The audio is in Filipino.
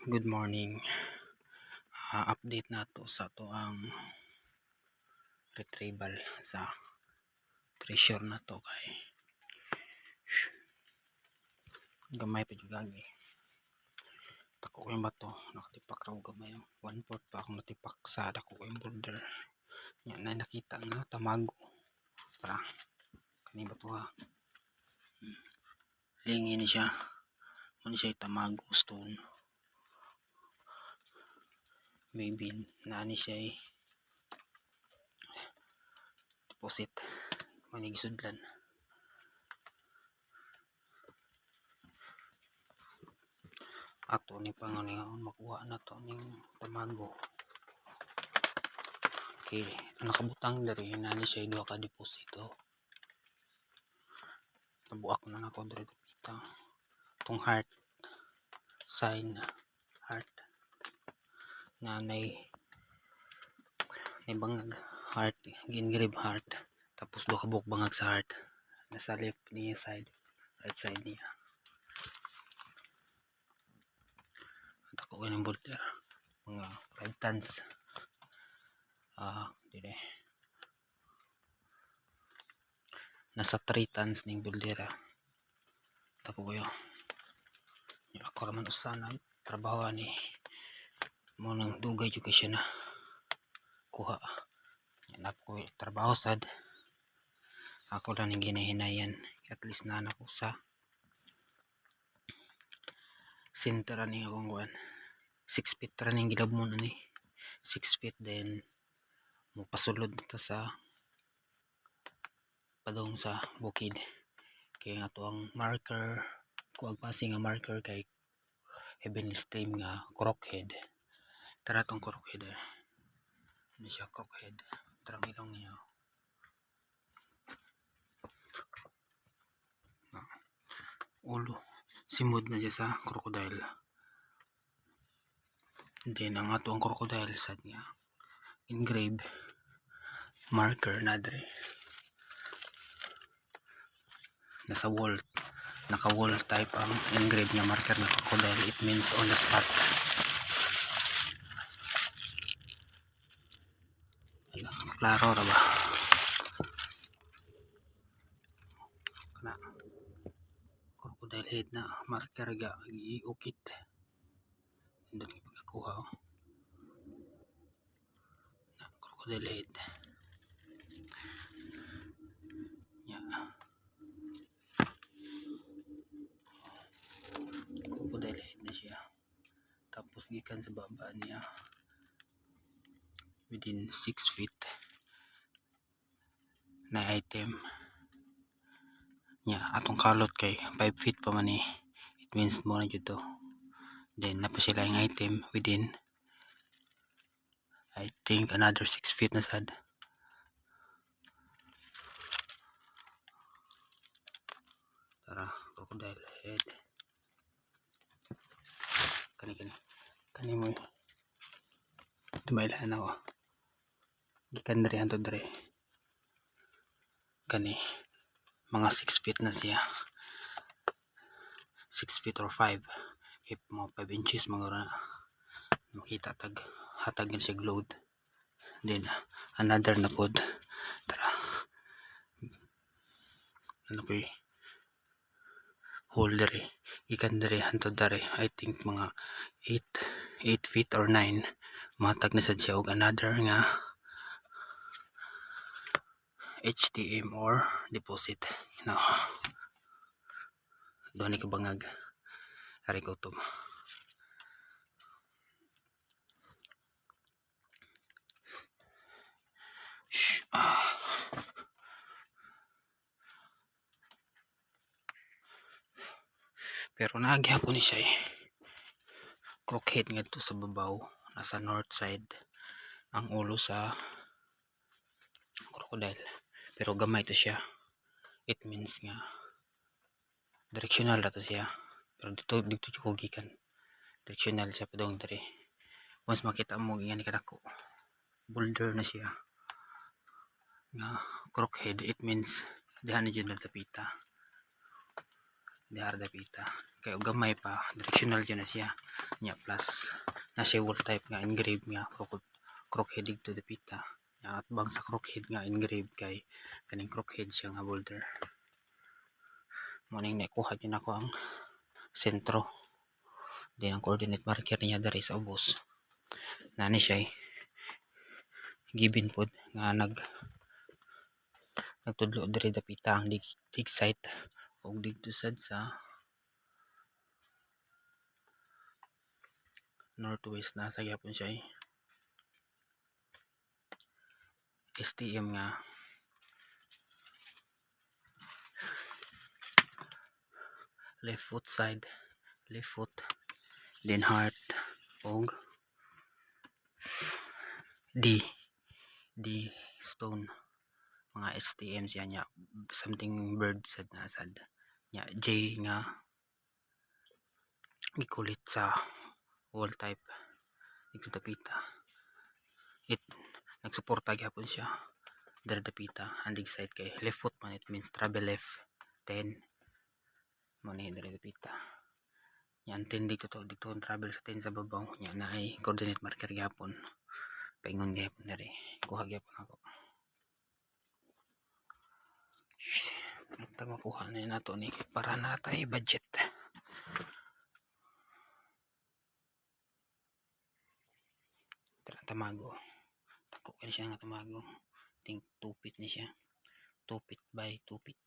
Good morning. Update na to sa to ang retrieval sa treasure na to kay gamay pa jud gagi. Tako ko yung bato, nakatipak raw gamay. 1/4 pa akong natipak sa dako ko yung boulder. Nya na nakita nga tamago. Tara. Kani bato ha. Lingi ni siya. Ano siya tamago stone. Maybe nani siya deposit manig sudlan. Ato ni pangalingon makuha na to ning tamago. Okay, ang nakabutang dari nani siya duha ka deposito. Nabuak na nako diri dapita. Tong heart sign heart nanay may bangag heart engrave heart tapos duha ka buok bangag sa heart nasa left niya side right side niya. Ako ko ng boulder mga 5 tons dire nasa 3 tons ning boulder ako ko yun ako raman usana trabaho ni mo nang dugay jud siya na kuha yan ako trabaho sad ako lang ning ginahinayan at least na ako sa center ani akong kuan 6 feet ra ning gilabmon ani 6 feet then mo pasulod ta sa padong sa bukid kay nga to ang marker kuag pasi nga marker kay heavenly stream nga crockhead. Tara tong crockhead ano siya crockhead tara ilong niya ulo simod na siya sa crocodile then ang ato ang crocodile sad nga engrave marker na dre nasa wall naka wall type ang engrave na marker na crocodile. It means on the spot. Klaro ra ba kana crocodile head na marker ga giukit hindi pagkakuha na crocodile head nya crocodile head na siya tapos gikan sa baba niya within 6 feet na item nya atong kalot kay 5 feet pa man it means mo na jud to then napa sila yung item within I think another 6 feet na sad tara crocodile head kani mo tumaylan ako gikan diri anto diri kani mga 6 feet na siya 6 feet or 5 if mga 5 inches mga makita tag hatag yun siya load then another na pod tara ano po holder ikan dere hanto dere I think mga 8 feet or 9 matag na sad siya og another nga HTM or deposit no doon ni kabangag ari ko to pero naghapon ni siya crockhead nga to sa babaw nasa north side ang ulo sa crocodile pero gamay to siya it means nga directional na to siya pero dito ko gikan directional siya padong dere once makita mo nga ni kadako boulder na siya nga crockhead it means dihan na dyan nagtapita dihar dapita kay og gamay pa directional dyan na siya nya plus na siya wall type nga engrave nga crookhead dito dapita nya at bang sa crookhead nga engrave kay kaning crookhead siya nga boulder mo ning nakuha din ako ang sentro din ang coordinate marker niya dari sa ubos nani siya given pod nga nagtudlo diri dapita ang dig site og dito sad sa northwest na sa gyapon siya STM nga left foot side left foot then heart og D stone mga STM siya nya something bird sad na sad nya J nga ikulit sa wall type dito dapita nagsuporta gyapon siya diri dapita handig side kay left foot man it means travel left 10 mo ni diri dapita nya tindig to dito travel sa 10 sa babaw nya na ay coordinate marker gyapon paingon gyapon diri kuha gyapon ako Magta makuha na nato ni kay para natay budget. Tamago. Tako kaya siya nga tamago. Ting 2 feet ni siya. 2 feet by 2 feet.